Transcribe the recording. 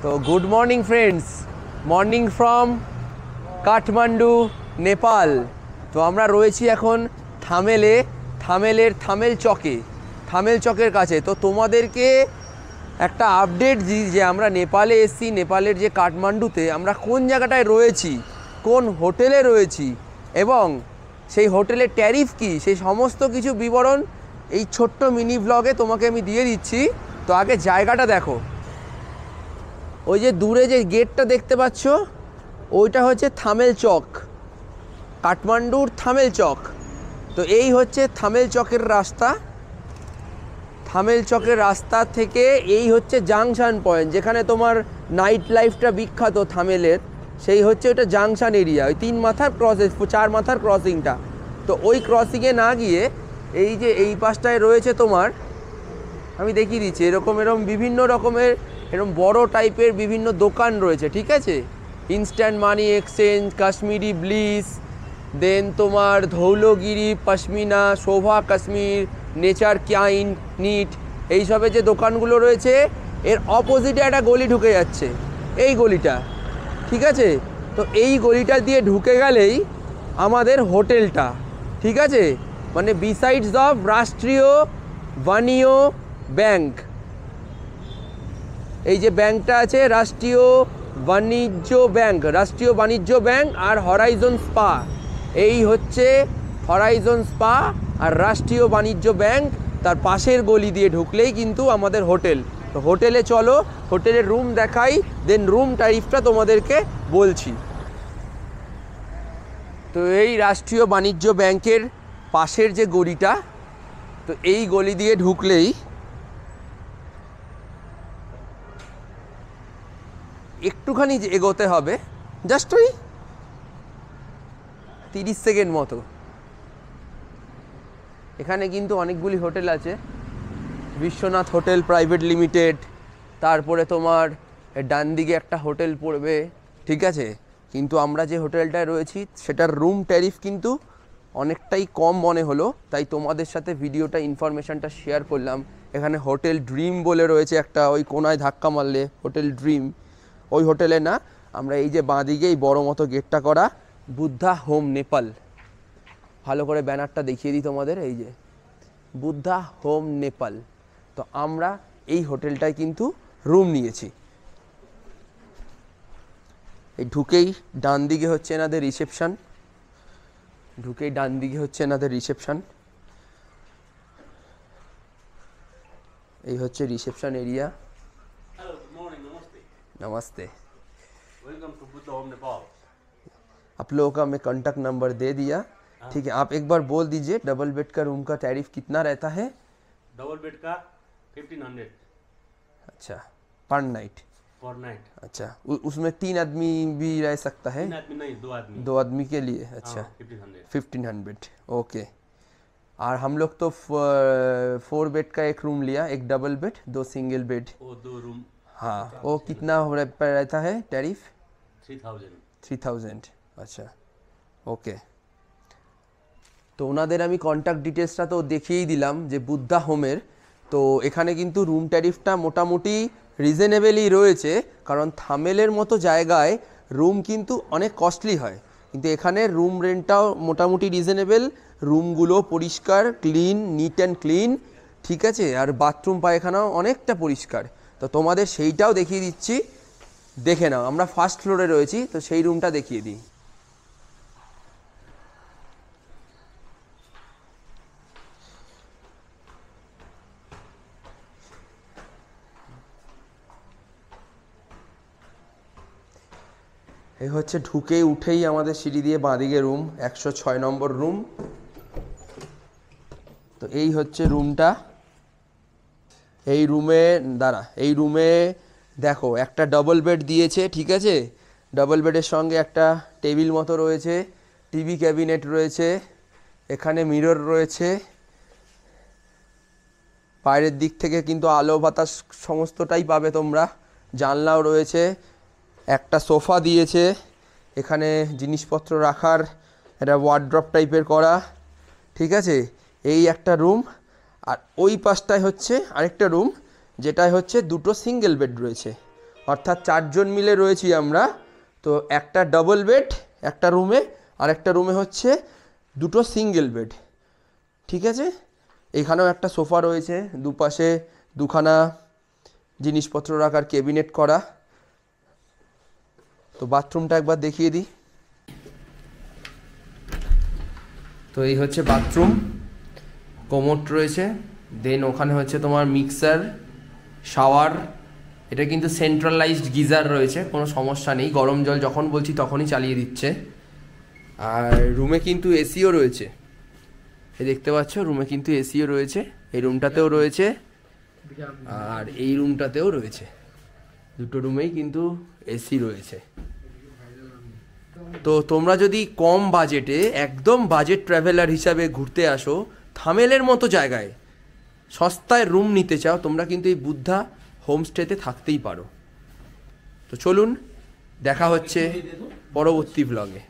তো good morning friends, morning from Kathmandu, Nepal. তো আমরা রয়েছি এখন থামেলের থামেল চকের কাছে। তো তোমাদেরকে একটা আপডেট দিই যে আমরা নেপালে এসেছি। নেপালের যে কাঠমান্ডুতে আমরা কোন জায়গাটায় রয়েছি, কোন হোটেলে রয়েছি এবং সেই হোটেলের ট্যারিফ কী, সেই সমস্ত কিছু বিবরণ এই ছোট্ট মিনি ব্লগে তোমাকে আমি দিয়ে দিচ্ছি। তো আগে জায়গাটা দেখো, ওই যে দূরে যে গেটটা দেখতে পাচ্ছ ওইটা হচ্ছে থামেল চক, কাঠমান্ডুর থামেল চক। তো এই হচ্ছে থামেল চকের রাস্তা। থামেল চকের রাস্তা থেকে এই হচ্ছে জাংশন পয়েন্ট, যেখানে তোমার নাইট লাইফটা বিখ্যাত থামেলের। সেই হচ্ছে ওটা জাংশন এরিয়া, ওই 3 মাথার ক্রসিং, 4 মাথার ক্রসিংটা। তো ওই ক্রসিংয়ে না গিয়ে এই যে এই পাশটায় রয়েছে তোমার, আমি দেখিয়ে দিচ্ছি, এরকম বিভিন্ন রকমের এরকম বড় টাইপের বিভিন্ন দোকান রয়েছে, ঠিক আছে। Instant money exchange, Kashmiri bliss, then তোমার ধৌলগিরি পশমিনা, শোভা কাশ্মীর, নেচার ক্যাইন নিট, এইসবের যে দোকানগুলো রয়েছে এর অপোজিটে একটা গলি ঢুকে যাচ্ছে, এই গলিটা, ঠিক আছে। তো এই গলিটা দিয়ে ঢুকে গেলেই আমাদের হোটেলটা, ঠিক আছে। মানে বিসাইডস অফ রাষ্ট্রীয় বাণিজ্য ব্যাংক, এই যে ব্যাংকটা আছে রাষ্ট্রীয় বাণিজ্য ব্যাংক আর হরাইজন স্পা, এই হচ্ছে হরাইজন স্পা আর রাষ্ট্রীয় বাণিজ্য ব্যাংক, তার পাশের গলি দিয়ে ঢুকলেই কিন্তু আমাদের হোটেল। তো হোটেলে চলো, হোটেলের রুম দেখাই, দেন রুম ট্যারিফটা তোমাদেরকে বলছি। তো এই রাষ্ট্রীয় বাণিজ্য ব্যাংকের পাশের যে গলিটা, তো এই গলি দিয়ে ঢুকলেই একটুখানি এগোতে হবে, জাস্ট ওই 30 সেকেন্ড মতো। এখানে কিন্তু অনেকগুলি হোটেল আছে, বিশ্বনাথ হোটেল প্রাইভেট লিমিটেড, তারপরে তোমার ডান দিকে একটা হোটেল পড়বে, ঠিক আছে। কিন্তু আমরা যে হোটেলটায় রয়েছি সেটার রুম ট্যারিফ কিন্তু অনেকটাই কম মনে হলো, তাই তোমাদের সাথে ভিডিওটা ইনফরমেশানটা শেয়ার করলাম। এখানে হোটেল ড্রিম বলে রয়েছে একটা, ওই কোনায় ধাক্কা মারলে হোটেল ড্রিম, ওই হোটেলে না। আমরা এই যে বাঁদিকে এই বড়ো মতো গেটটা করা বুদ্ধা হোম নেপাল, ভালো করে ব্যানারটা দেখিয়ে দিই তোমাদের, এই যে বুদ্ধা হোম নেপাল। তো আমরা এই হোটেলটায় কিন্তু রুম নিয়েছি। এই ঢুকেই ডান দিকে হচ্ছে এনাদের রিসেপশন, এই হচ্ছে রিসেপশন এরিয়া। नमस्ते, welcome to Buddha home Nepal. आप लोगों का मैं कॉन्टैक्ट नंबर दे दिया, ठीक है। आप एक बार बोल दीजिए डबल बेड का रूम का टैरिफ कितना रहता है। डबल बेड का 1500। अच्छा, पर नाइट। अच्छा, उसमें 3 आदमी भी रह सकता है। 3 आदमी नहीं, 2 आदमी। 2 आदमी के लिए, अच्छा। 1500, ओके। और हम लोग तो 4 बेड का एक रूम लिया, एक डबल बेड, 2 सिंगल बेड। वो 2 रूम, हाँ, वो कितना रहता है टैरिफ। 3000। अच्छा, ওকে। তো ওনাদের আমি কন্ট্যাক্ট ডিটেলসটা তো দেখিয়েই দিলাম যে বুদ্ধা হোমের। তো এখানে কিন্তু রুম ট্যারিফটা মোটামুটি রিজনেবলই রয়েছে, কারণ থামেলের মতো জায়গায় রুম কিন্তু অনেক কস্টলি হয়, কিন্তু এখানে রুম রেন্টটাও মোটামুটি রিজনেবল। রুমগুলো পরিষ্কার, ক্লিন, নিট অ্যান্ড ক্লিন, ঠিক আছে। আর বাথরুম পায়খানাও অনেকটা পরিষ্কার। তো তোমাদের সেইটাও দেখিয়ে দিচ্ছি, দেখে নাও। আমরা ফার্স্ট ফ্লোরে রয়েছি, তো সেই রুমটা দেখিয়ে দিই। এই হচ্ছে ঢুকেই উঠেই আমাদের সিঁড়ি দিয়ে বাঁদিকে রুম, 106 নম্বর রুম। তো এই হচ্ছে রুমটা। এই রুমে দেখো একটা ডবল বেড দিয়েছে, ঠিক আছে। ডবল বেডের সঙ্গে একটা টেবিল মতো রয়েছে, টিভি ক্যাবিনেট রয়েছে, এখানে মিরর রয়েছে। বাইরের দিক থেকে কিন্তু আলো বাতাস সমস্তটাই পাবে তোমরা। জানলাও রয়েছে, একটা সোফা দিয়েছে, এখানে জিনিসপত্র রাখার একটা ওয়ার্ড্রপ টাইপের করা, ঠিক আছে। এই একটা রুম। আর ওই পাশটায় হচ্ছে আরেকটা রুম, যেটায় হচ্ছে 2টো সিঙ্গেল বেড রয়েছে, অর্থাৎ 4 জন মিলে রয়েছি আমরা। তো একটা ডাবল বেড একটা রুমে, আর একটা রুমে হচ্ছে 2টো সিঙ্গেল বেড, ঠিক আছে। এখানেও একটা সোফা রয়েছে, দুপাশে দুখানা জিনিসপত্র রাখার ক্যাবিনেট করা। তো বাথরুমটা একবার দেখিয়ে দিই। তো এই হচ্ছে বাথরুম, কোমোড রয়েছে, দেন ওখানে হচ্ছে তোমার মিক্সার, শাওয়ার। এটা কিন্তু সেন্ট্রালাইজড গিজার রয়েছে, কোনো সমস্যা নেই, গরম জল যখন বলছি তখনই চালিয়ে দিচ্ছে। আর রুমে কিন্তু এসিও রয়েছে, এই দেখতে পাচ্ছ রুমে কিন্তু এসিও রয়েছে, এই রুমটাতেও রয়েছে আর এই রুমটাতেও রয়েছে, দুটো রুমেই কিন্তু এসি রয়েছে। তো তোমরা যদি কম বাজেটে একদম বাজেট ট্রাভেলার হিসাবে ঘুরতে আসো, থামেলের মতো জায়গায় সস্তায় রুম নিতে চাও, তোমরা কিন্তু এই বুদ্ধা হোমস্টেতে থাকতেই পারো। তো চলুন, দেখা হচ্ছে পরবর্তী ব্লগে।